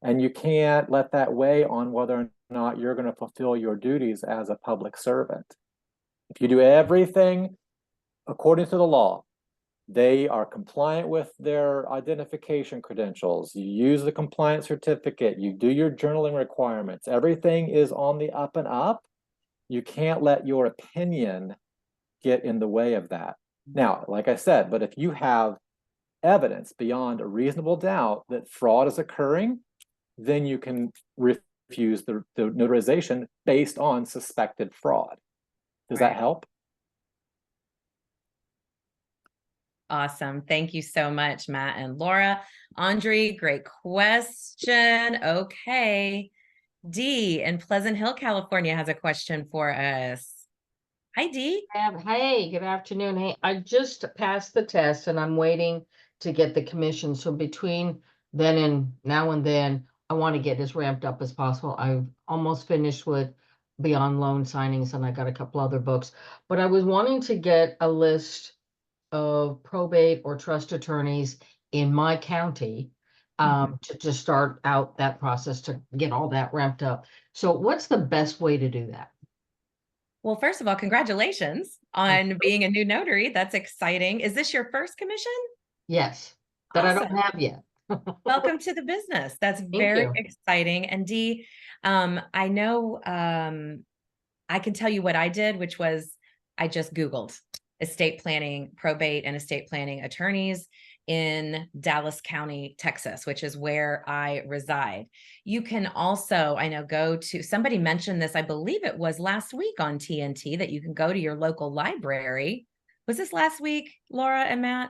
And you can't let that weigh on whether or not you're going to fulfill your duties as a public servant. If you do everything according to the law, they are compliant with their identification credentials, you use the compliance certificate, you do your journaling requirements, everything is on the up and up, you can't let your opinion get in the way of that. Now, like I said, but if you have evidence beyond a reasonable doubt that fraud is occurring, then you can refuse the notarization based on suspected fraud. Does that help? Awesome. Thank you so much, Matt and Laura. Andre, great question. Okay. Dee in Pleasant Hill, California has a question for us. Hi, Dee. Hey, good afternoon. Hey, I just passed the test and I'm waiting to get the commission. So between then and now and then, I want to get as ramped up as possible. I've almost finished with Beyond Loan signings and I got a couple other books, but I was wanting to get a list of probate or trust attorneys in my county to start out that process to get all that ramped up. So what's the best way to do that? Well, first of all, congratulations on being a new notary. That's exciting. Is this your first commission? Yes, that I Awesome. don't have yet. Welcome to the business. That's Thank very you. exciting. And Dee, I know I can tell you what I did, which was I just Googled estate planning, probate, and estate planning attorneys in Dallas County, Texas, which is where I reside. You can also, I know, go to, somebody mentioned this, I believe it was last week on TNT, that you can go to your local library. Was this last week, Laura and Matt?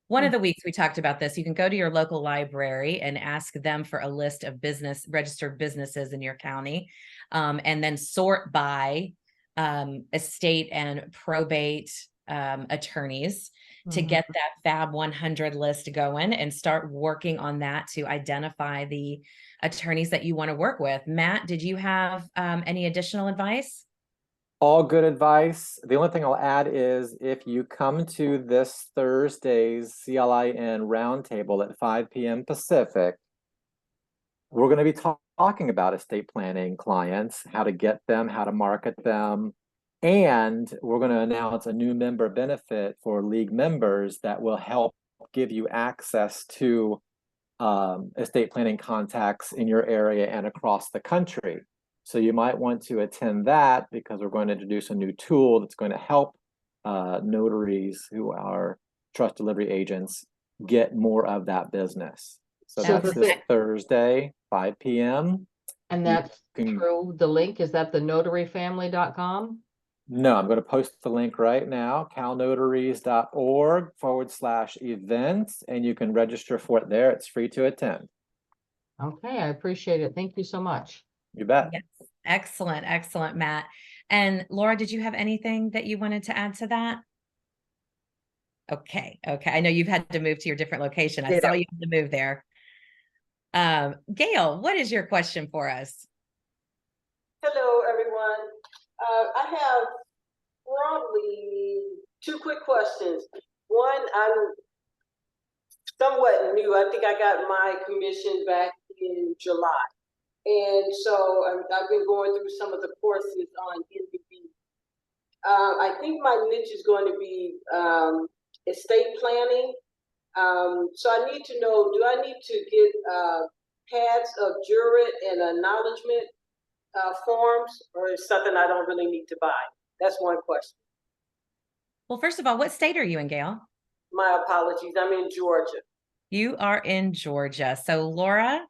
One of the weeks we talked about this. You can go to your local library and ask them for a list of registered businesses in your county, and then sort by estate and probate attorneys to get that Fab 100 list going and start working on that to identify the attorneys that you want to work with. Matt, did you have any additional advice? All good advice. The only thing I'll add is if you come to this Thursday's CLIN roundtable at 5 p.m. Pacific, we're going to be talking about estate planning clients, how to get them, how to market them, and we're going to announce a new member benefit for league members that will help give you access to estate planning contacts in your area and across the country. So you might want to attend that because we're going to introduce a new tool that's going to help notaries who are trust delivery agents get more of that business. So that's this Thursday, 5 p.m. And that's through the link. Is that the notaryfamily.com? No, I'm going to post the link right now, calnotaries.org/events, and you can register for it there. It's free to attend. Okay, I appreciate it. Thank you so much. You bet. Yes. Excellent. Excellent, Matt. And Laura, did you have anything that you wanted to add to that? Okay. Okay. I know you've had to move to your different location. I saw you had to move there. Gail, what is your question for us? Hello, everyone. I have probably two quick questions. One, I'm somewhat new. I think I got my commission back in July. And so I've been going through some of the courses on NBB. I think my niche is going to be estate planning. So I need to know, do I need to get pads of jurat and acknowledgement forms, or is something I don't really need to buy? That's one question. Well, first of all, what state are you in, Gail? My apologies. I'm in Georgia. You are in Georgia. So Laura?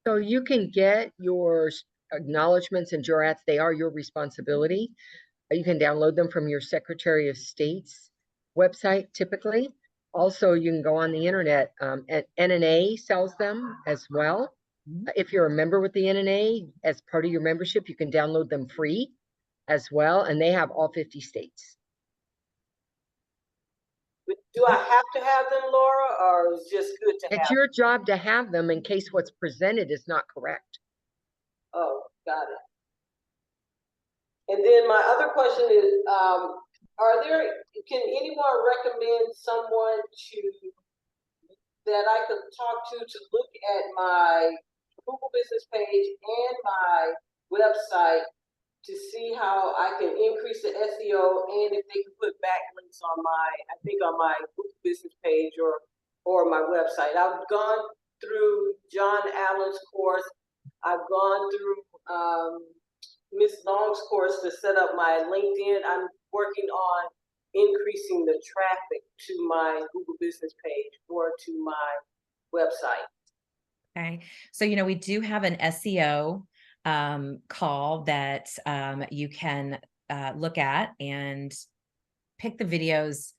So you can get your acknowledgments and jurats. They are your responsibility. You can download them from your Secretary of State's website, typically. Also, you can go on the internet, and NNA sells them as well. If you're a member with the NNA, as part of your membership, you can download them free as well, and they have all 50 states. Do I have to have them, Laura, or is it just good to have them? It's your job to have them in case what's presented is not correct. Oh, got it. And then my other question is, can anyone recommend someone that I could talk to look at my Google business page and my website to see how I can increase the SEO, and if they can put backlinks on my Google business page or my website? I've gone through John Allen's course. I've gone through Ms. Long's course to set up my LinkedIn. I'm working on increasing the traffic to my Google business page or to my website. Okay. So, we do have an SEO call that you can look at and pick the videos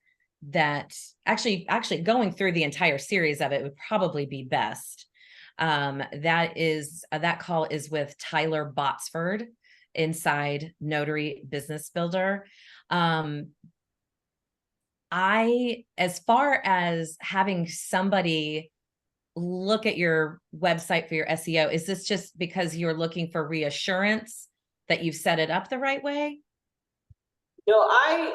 that actually going through the entire series of it would probably be best. That call is with Tyler Botsford inside Notary Business Builder. As far as having somebody look at your website for your SEO, is this just because you're looking for reassurance that you've set it up the right way? No, I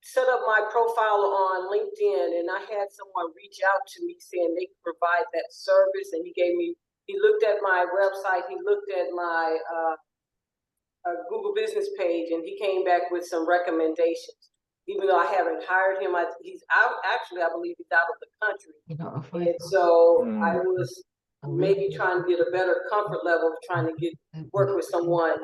set up my profile on LinkedIn, and I had someone reach out to me saying they could provide that service, and he looked at my website, he looked at my Google business page, and he came back with some recommendations. Even though I haven't hired him, he's out. Actually, I believe he's out of the country, and so I was maybe trying to get a better comfort level of trying to work with someone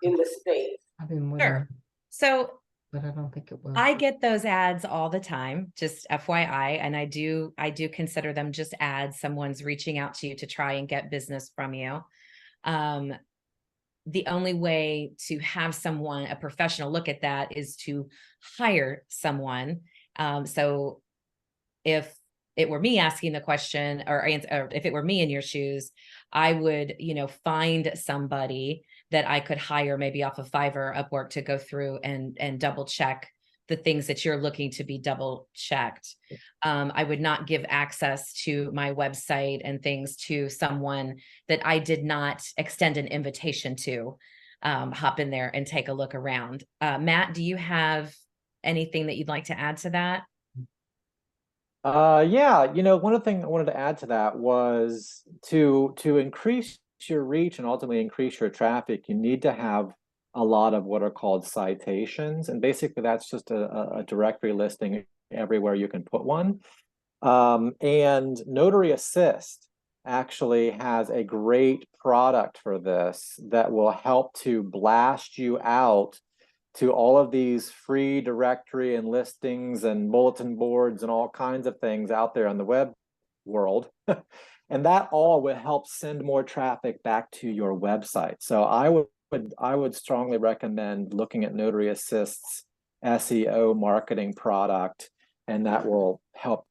in the States. I've been Sure. So but I don't think it will. I get those ads all the time, just FYI, and I do consider them just ads. Someone's reaching out to you to try and get business from you. The only way to have a professional look at that is to hire someone. So if it were me asking the question or if it were me in your shoes, I would, find somebody that I could hire maybe off of Fiverr or Upwork to go through and double check the things that you're looking to be double checked. I would not give access to my website and things to someone that I did not extend an invitation to hop in there and take a look around. Matt, do you have anything that you'd like to add to that? Yeah, one of the things I wanted to add to that was to increase your reach and ultimately increase your traffic, you need to have a lot of what are called citations. And basically that's just a directory listing everywhere you can put one. And Notary Assist actually has a great product for this that will help to blast you out to all of these free directory and listings and bulletin boards and all kinds of things out there in the web world. And that all will help send more traffic back to your website. So I would strongly recommend looking at Notary Assist's SEO marketing product, and that will help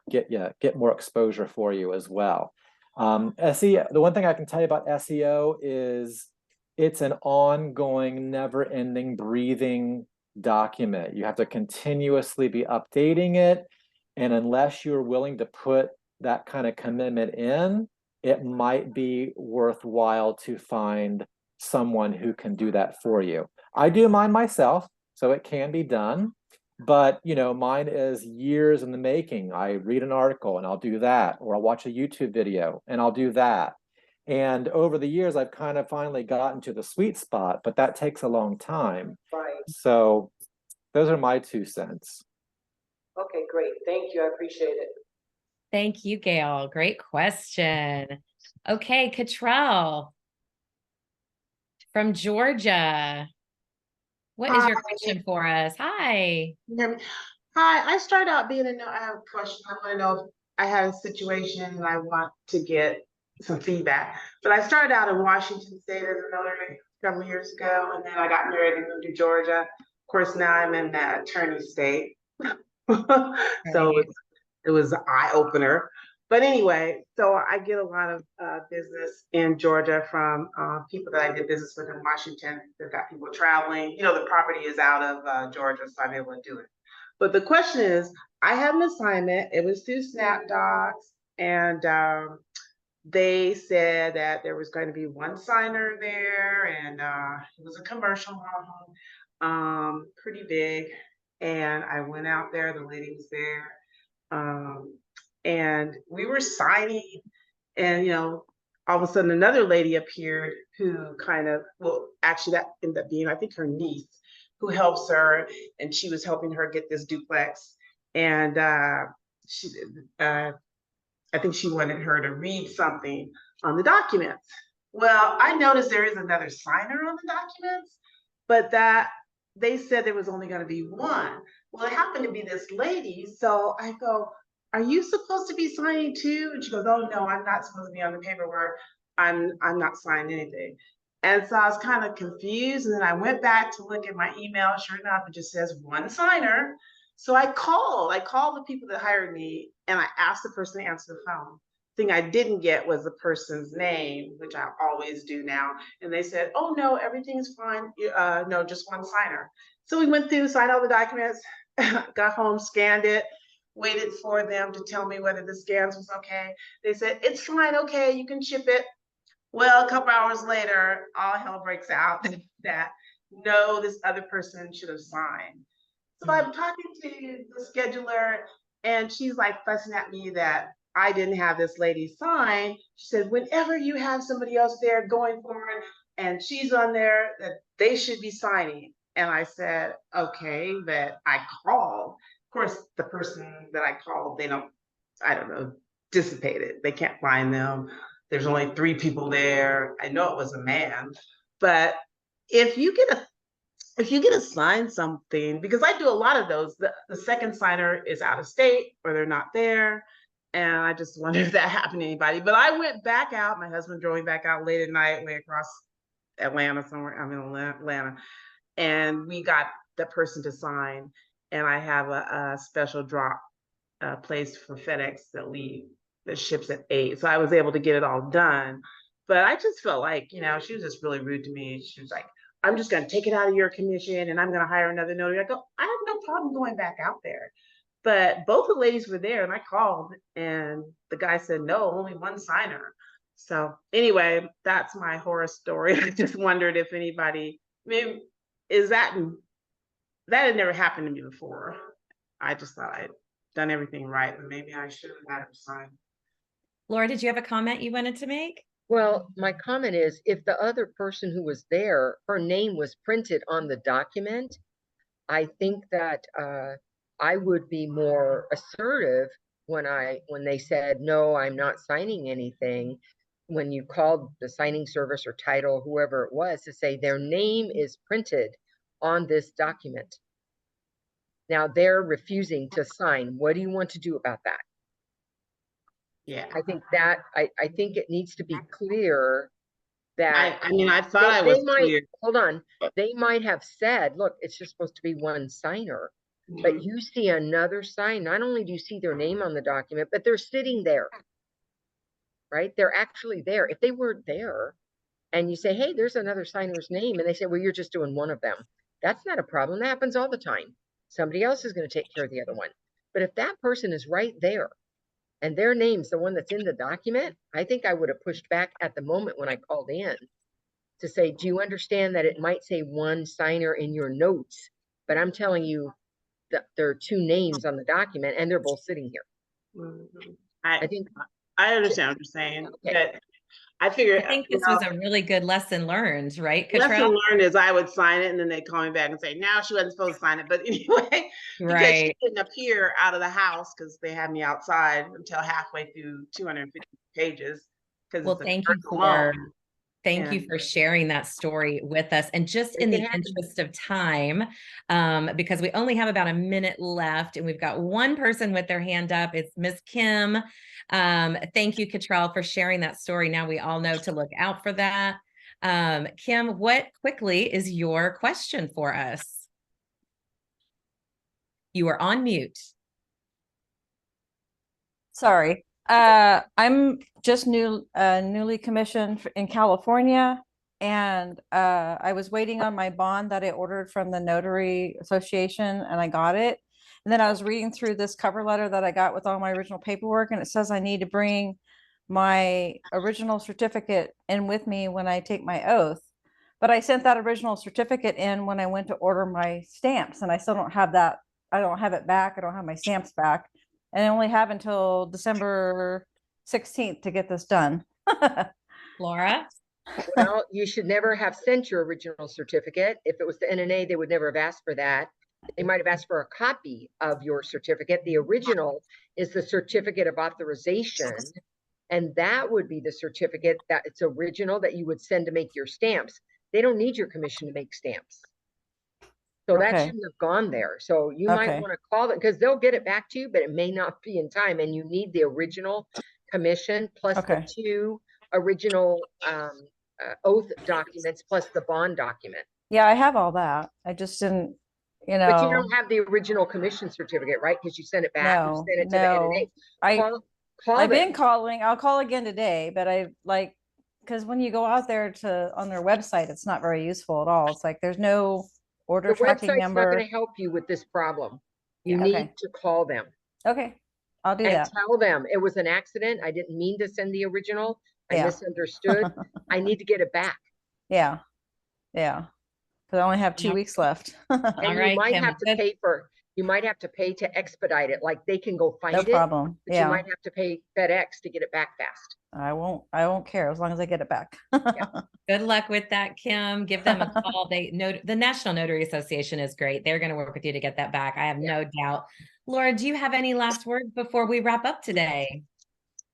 get more exposure for you as well. SEO, the one thing I can tell you about SEO is it's an ongoing, never-ending, breathing document. You have to continuously be updating it, and unless you're willing to put that kind of commitment in, it might be worthwhile to find someone who can do that for you. I do mine myself, so it can be done, but mine is years in the making. I read an article and I'll do that, or I'll watch a YouTube video and I'll do that. And over the years, I've kind of finally gotten to the sweet spot, but that takes a long time. Right. So those are my 2 cents. Okay, great. Thank you. I appreciate it. Thank you, Gail. Great question. Okay, Cottrell from Georgia. What is your question for us? Hi. Hi, I started out I have a question. I want to know if I had a situation and I want to get some feedback. But I started out in Washington State as a notary several years ago, and then I got married and moved to Georgia. Of course, now I'm in the attorney state. So it was an eye-opener. But anyway, so I get a lot of business in Georgia from people that I did business with in Washington. They've got people traveling. The property is out of Georgia, so I'm able to do it. But the question is, I had an assignment. It was through SnapDocs, and they said that there was going to be one signer there, and it was a commercial home, pretty big. And I went out there. The lady was there. And we were signing, and all of a sudden another lady appeared who actually that ended up being, I think, her niece, who helps her, and she was helping her get this duplex. And I think she wanted her to read something on the documents. Well, I noticed there is another signer on the documents, but that they said there was only going to be one. Well, it happened to be this lady. So I go, are you supposed to be signing too? And she goes, oh no, I'm not supposed to be on the paperwork. I'm not signing anything. And so I was kind of confused. And then I went back to look at my email. Sure enough, it just says one signer. So I called the people that hired me, and I asked the person to answer the phone. Thing I didn't get was the person's name, which I always do now. And they said, "Oh no, everything's fine. No, just one signer." So we went through, signed all the documents, got home, scanned it, waited for them to tell me whether the scans was okay. They said, "It's fine, okay, you can ship it." Well, a couple hours later, all hell breaks out that no, this other person should have signed. So I'm talking to the scheduler, and she's like fussing at me that I didn't have this lady sign. She said, whenever you have somebody else there going forward and she's on there, that they should be signing. And I said, okay, that I called. Of course, the person that I called, I don't know, dissipated. They can't find them. There's only 3 people there. I know it was a man, but if you get assigned something, because I do a lot of those, the second signer is out of state or they're not there. And I just wonder if that happened to anybody. But I went back out. My husband drove me back out late at night, way across Atlanta somewhere. I'm in Atlanta. And we got the person to sign. And I have a special drop place for FedEx that ships at 8. So I was able to get it all done. But I just felt like, she was just really rude to me. She was like, I'm just going to take it out of your commission and I'm going to hire another notary. I go, I have no problem going back out there. But both the ladies were there and I called and the guy said, no, only one signer. So anyway, that's my horror story. I just wondered if anybody, that had never happened to me before. I just thought I'd done everything right, but maybe I should have had him sign. Laura, did you have a comment you wanted to make? Well, my comment is, if the other person who was there, her name was printed on the document, I think that I would be more assertive when they said, no, I'm not signing anything. When you called the signing service or title, whoever it was, to say their name is printed on this document. Now they're refusing to sign. What do you want to do about that? Yeah, I think I think it needs to be clear that I thought I was clear. Hold on. They might have said, look, it's just supposed to be one signer, but you see another sign. Not only do you see their name on the document, but they're sitting there, right? They're actually there. If they weren't there and you say, hey, there's another signer's name, and they say, well, you're just doing one of them. That's not a problem. That happens all the time. Somebody else is going to take care of the other one. But if that person is right there and their name's the one that's in the document, I think I would have pushed back at the moment when I called in to say, do you understand that it might say one signer in your notes, but I'm telling you that there are 2 names on the document and they're both sitting here. I think I understand what you're saying, okay. But I figured, I think this was a really good lesson learned, right, Lesson Cottrell? learned is I would sign it and then they'd call me back and say, no, she wasn't supposed to sign it. But anyway, because she didn't appear out of the house because they had me outside until halfway through 250 pages. Well, thank you for sharing that story with us. And just in the interest of time, because we only have about a minute left and we've got one person with their hand up, it's Miss Kim. Thank you, Cottrell, for sharing that story. Now we all know to look out for that. Kim, what quickly is your question for us? You are on mute. Sorry. I'm just newly commissioned in California, and I was waiting on my bond that I ordered from the Notary Association, and I got it. And then I was reading through this cover letter that I got with all my original paperwork, and it says I need to bring my original certificate in with me when I take my oath. But I sent that original certificate in when I went to order my stamps, and I still don't have that. I don't have it back. I don't have my stamps back. And I only have until December 16th to get this done. Laura? Well, you should never have sent your original certificate. If it was the NNA, they would never have asked for that. They might have asked for a copy of your certificate. The original is the certificate of authorization. And that would be the certificate that it's original that you would send to make your stamps. They don't need your commission to make stamps. So that shouldn't have gone there. So you might want to call them because they'll get it back to you, but it may not be in time. And you need the original commission plus the 2 original oath documents plus the bond document. Yeah, I have all that. I just didn't, But you know, don't have the original commission certificate, right? Because you sent it back. You no, sent it to the no. NNA. Call I've been them. calling. I'll call again today, but I like, because when you go out there on their website, it's not very useful at all. It's like there's no order The tracking website's not going number. to help you with this problem. You Yeah, need okay. to call them Okay, I'll do and that. tell them it was an accident. I didn't mean to send the original. I Yeah. misunderstood. I need to get it back. Yeah, yeah. Because I only have 2 weeks left. And All you right, might Kim, have to pay for, you might have to pay to expedite it. Like they can go find No it, problem. but you Yeah, might have to pay FedEx to get it back fast. I won't care as long as I get it back. good luck with that, Kim. Give them a call. The National Notary Association is great. They're going to work with you to get that back. I have no doubt. Laura, do you have any last words before we wrap up today?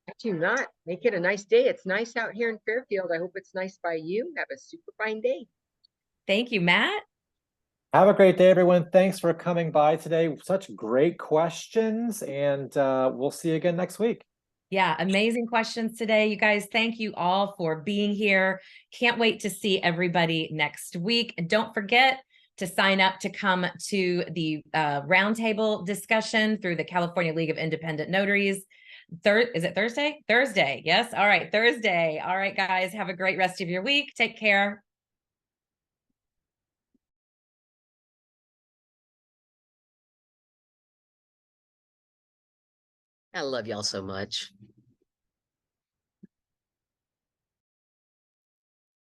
I do not. Make it a nice day. It's nice out here in Fairfield. I hope it's nice by you. Have a super fine day. Thank you, Matt. Have a great day, everyone. Thanks for coming by today. Such great questions, and we'll see you again next week. Yeah, amazing questions today. You guys, thank you all for being here. Can't wait to see everybody next week. And don't forget to sign up to come to the roundtable discussion through the California League of Independent Notaries. Is it Thursday? Thursday. Yes. All right. Thursday. All right, guys. Have a great rest of your week. Take care. I love y'all so much.